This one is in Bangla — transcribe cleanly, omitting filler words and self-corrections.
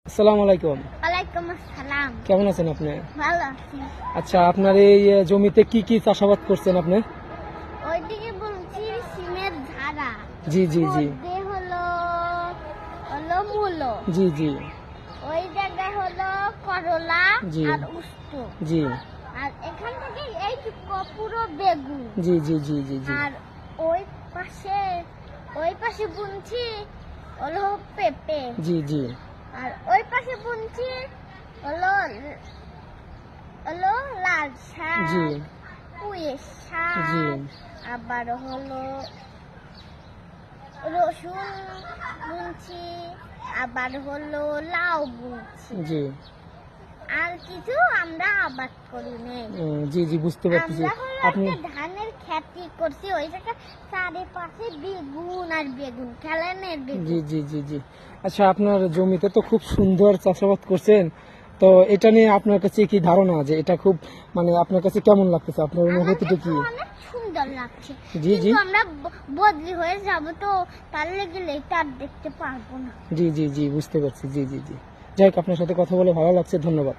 আসসালামু আলাইকুম। ওয়ালাইকুম আসসালাম। কেমন আছেন আপনি? ভালো আছি। আচ্ছা, আপনার এই জমিতে কি কি চাষাবাদ করছেন আপনি? ওইদিকে বলছি সিমের ধারা। জি জি জি মধ্যে হলো হলো মূলো। জি জি ওই জায়গা হলো করলা জি আর উস্ত। জি আর এখান থেকে এইটুকু পুরো বেগুন। জি জি জি জি জি আর ওই পাশে ওই পাশে বুনছি হলো পেঁপে। জি জি আর ওই পাশে বুনছি হলো হলো লাল শাক, জি পুঁই জি শাক, আবার হলো রসুন বুনছি, আবার হলো লাউ বুনছি। জি আর কিছু আমরা আবাদ করি নাই। জি জি বুঝতে পারতেছি। আমরা হলো আপনি একটা ধানের খেতি করছি, ওই জায়গা চারিপাশে বেগুন আর বেগুন খেলানের জি বেগুন। জি জি জি আচ্ছা, আপনার জমিতে তো খুব সুন্দর চাষাবাদ করছেন, তো এটা নিয়ে আপনার কাছে কি ধারণা যে এটা খুব আপনার কাছে কেমন লাগতেছে, আপনার অনুভূতিটা আমাদের কি? তো অনেক সুন্দর লাগছে, জি জি কিন্তু আমরা বদলি হয়ে যাব তো তার লেগে এটা আর দেখতে পারবো না। জি জি জি বুঝতে পারছি। জি জি জি যাই হোক, আপনার সাথে কথা বলে ভালো লাগছে, ধন্যবাদ।